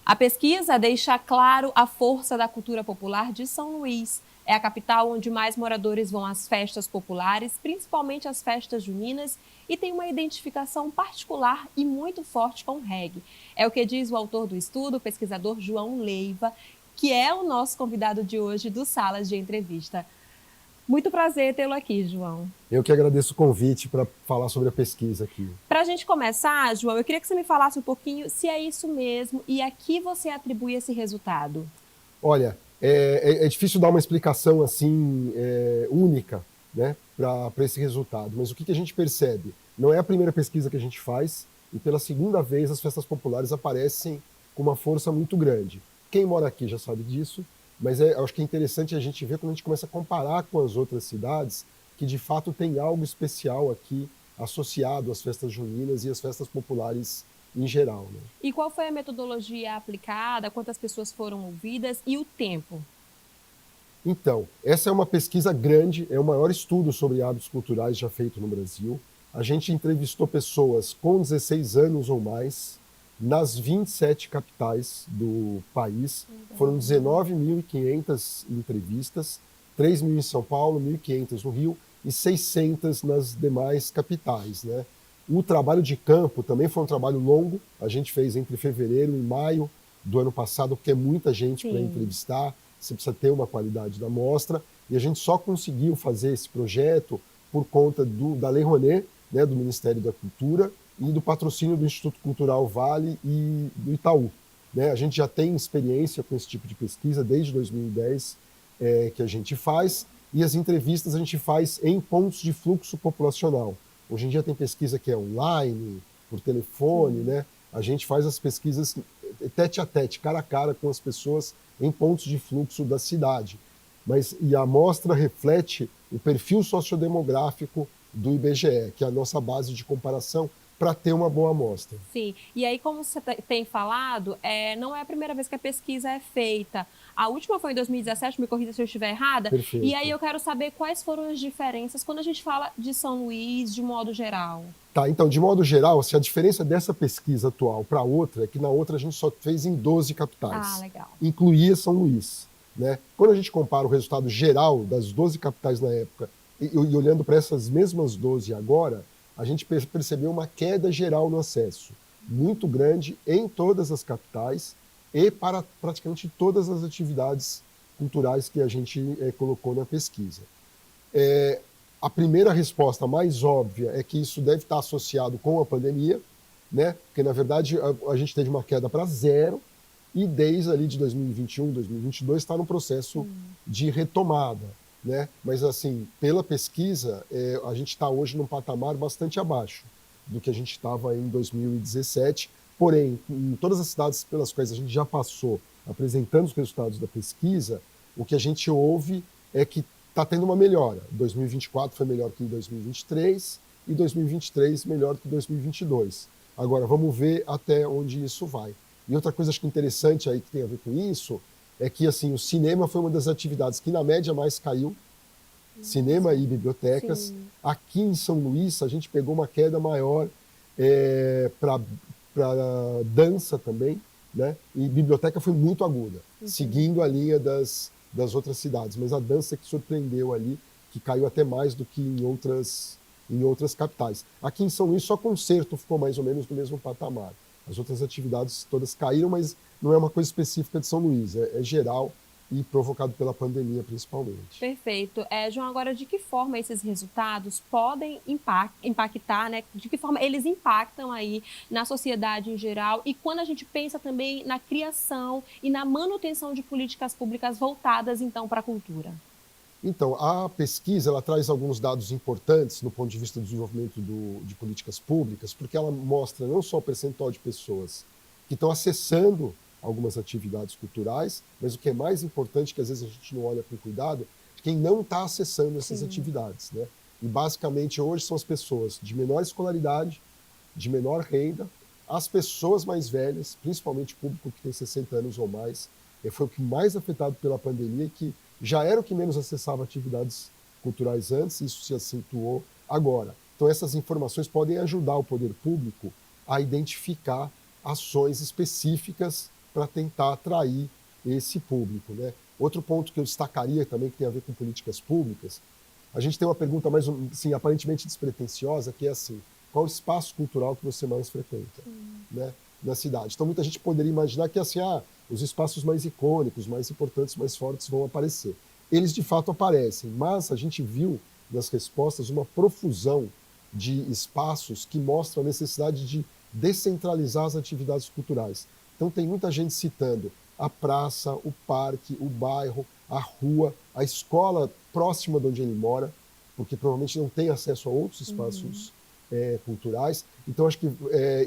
A pesquisa deixa claro a força da cultura popular de São Luís. É a capital onde mais moradores vão às festas populares, principalmente as festas juninas, e tem uma identificação particular e muito forte com o reggae. É o que diz o autor do estudo, o pesquisador João Leiva, que é o nosso convidado de hoje do Salas de Entrevista. Muito prazer tê-lo aqui, João. Eu que agradeço o convite para falar sobre a pesquisa aqui. Para a gente começar, João, eu queria que você me falasse um pouquinho se é isso mesmo e a que você atribui esse resultado. Olha, é difícil dar uma explicação assim única, né, para esse resultado, mas o que a gente percebe? Não é a primeira pesquisa que a gente faz e pela segunda vez as festas populares aparecem com uma força muito grande. Quem mora aqui já sabe disso, mas acho que é interessante a gente ver quando a gente começa a comparar com as outras cidades que de fato tem algo especial aqui associado às festas juninas e às festas populares em geral, né? E qual foi a metodologia aplicada, quantas pessoas foram ouvidas e o tempo? Então, essa é uma pesquisa grande, é o maior estudo sobre hábitos culturais já feito no Brasil. A gente entrevistou pessoas com 16 anos ou mais nas 27 capitais do país. Foram 19.500 entrevistas, 3.000 em São Paulo, 1.500 no Rio e 600 nas demais capitais, né? O trabalho de campo também foi um trabalho longo. A gente fez entre fevereiro e maio do ano passado, porque é muita gente para entrevistar. Você precisa ter uma qualidade da amostra, e a gente só conseguiu fazer esse projeto por conta da Lei Rouanet, né, do Ministério da Cultura, e do patrocínio do Instituto Cultural Vale e do Itaú. Né? A gente já tem experiência com esse tipo de pesquisa desde 2010 que a gente faz, e as entrevistas a gente faz em pontos de fluxo populacional. Hoje em dia tem pesquisa que é online, por telefone, né? A gente faz as pesquisas tete a tete, cara a cara com as pessoas em pontos de fluxo da cidade. E a amostra reflete o perfil sociodemográfico do IBGE, que é a nossa base de comparação para ter uma boa amostra. Sim, e aí como você tem falado, não é a primeira vez que a pesquisa é feita. A última foi em 2017, me corrija se eu estiver errada. E aí Perfeito. eu quero saber quais foram as diferenças quando a gente fala de São Luís de modo geral. Tá, então, de modo geral, se a diferença dessa pesquisa atual para outra é que na outra a gente só fez em 12 Ah, capitais, legal. incluía São Luís. Né? Quando a gente compara o resultado geral das 12 capitais na época e olhando para essas mesmas 12 agora, a gente percebeu uma queda geral no acesso, muito grande em todas as capitais e para praticamente todas as atividades culturais que a gente colocou na pesquisa. A primeira resposta mais óbvia é que isso deve estar associado com a pandemia, né? Porque, na verdade, a gente teve uma queda para zero e desde ali de 2021, 2022 está no processo de retomada, né? Mas, assim, pela pesquisa, a gente está hoje num patamar bastante abaixo do que a gente estava em 2017. Porém, em todas as cidades pelas quais a gente já passou apresentando os resultados da pesquisa, o que a gente ouve é que está tendo uma melhora. 2024 foi melhor que 2023 e 2023 melhor que 2022. Agora, vamos ver até onde isso vai. E outra coisa acho que interessante aí que tem a ver com isso é que assim, o cinema foi uma das atividades que na média mais caiu, cinema e bibliotecas. Sim. Aqui em São Luís a gente pegou uma queda maior para dança também, né? E biblioteca foi muito aguda, seguindo a linha das outras cidades, mas a dança que surpreendeu ali, que caiu até mais do que em outras capitais. Aqui em São Luís só concerto ficou mais ou menos no mesmo patamar. As outras atividades todas caíram, mas não é uma coisa específica de São Luís, é geral e provocado pela pandemia principalmente. Perfeito. João, agora de que forma esses resultados podem impactar, né? De que forma eles impactam aí na sociedade em geral e quando a gente pensa também na criação e na manutenção de políticas públicas voltadas então para a cultura? Então, a pesquisa ela traz alguns dados importantes no ponto de vista do desenvolvimento de políticas públicas, porque ela mostra não só o percentual de pessoas que estão acessando algumas atividades culturais, mas o que é mais importante, que às vezes a gente não olha com cuidado, quem não está acessando essas atividades. Né? E basicamente hoje são as pessoas de menor escolaridade, de menor renda, as pessoas mais velhas, principalmente o público que tem 60 anos ou mais, foi o que mais afetado pela pandemia, que já era o que menos acessava atividades culturais antes, isso se acentuou agora. Então essas informações podem ajudar o poder público a identificar ações específicas para tentar atrair esse público, né? Outro ponto que eu destacaria também, que tem a ver com políticas públicas, a gente tem uma pergunta mais, assim, aparentemente despretensiosa, que é assim: qual o espaço cultural que você mais frequenta, né, na cidade? Então, muita gente poderia imaginar que assim, os espaços mais icônicos, mais importantes, mais fortes vão aparecer. Eles, de fato, aparecem, mas a gente viu nas respostas uma profusão de espaços que mostram a necessidade de descentralizar as atividades culturais. Então, tem muita gente citando a praça, o parque, o bairro, a rua, a escola próxima de onde ele mora, porque provavelmente não tem acesso a outros espaços culturais. Então, acho que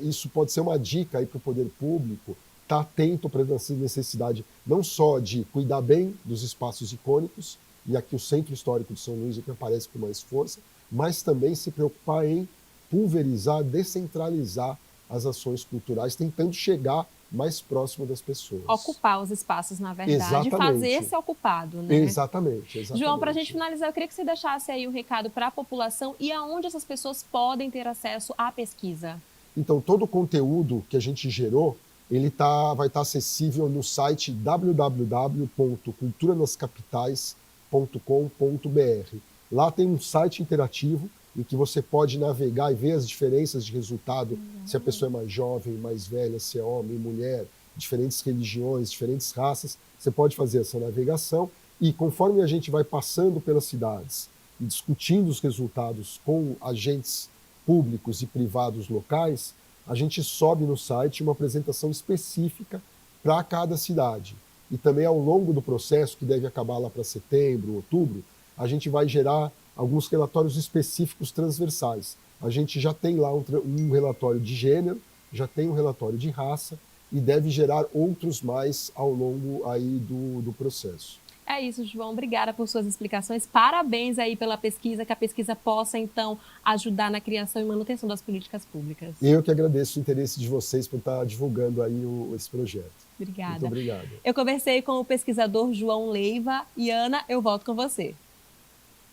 isso pode ser uma dica aí para o poder público estar atento para essa necessidade não só de cuidar bem dos espaços icônicos, e aqui o Centro Histórico de São Luís é que aparece com mais força, mas também se preocupar em pulverizar, descentralizar as ações culturais, tentando chegar mais próximo das pessoas. Ocupar os espaços, na verdade, Exatamente. Fazer ser ocupado, né? Exatamente. João, para a gente finalizar, eu queria que você deixasse aí um recado para a população e aonde essas pessoas podem ter acesso à pesquisa. Então, todo o conteúdo que a gente gerou, ele vai estar acessível no site www.culturanascapitais.com.br. Lá tem um site interativo em que você pode navegar e ver as diferenças de resultado, se a pessoa é mais jovem, mais velha, se é homem, mulher, diferentes religiões, diferentes raças. Você pode fazer essa navegação e, conforme a gente vai passando pelas cidades e discutindo os resultados com agentes públicos e privados locais, a gente sobe no site uma apresentação específica para cada cidade. E também, ao longo do processo, que deve acabar lá para setembro, outubro, a gente vai gerar alguns relatórios específicos transversais. A gente já tem lá um relatório de gênero, já tem um relatório de raça e deve gerar outros mais ao longo aí do processo. É isso, João. Obrigada por suas explicações. Parabéns aí pela pesquisa, que a pesquisa possa, então, ajudar na criação e manutenção das políticas públicas. Eu que agradeço o interesse de vocês por estar divulgando aí esse projeto. Obrigada. Muito obrigado. Eu conversei com o pesquisador João Leiva. E, Ana, eu volto com você.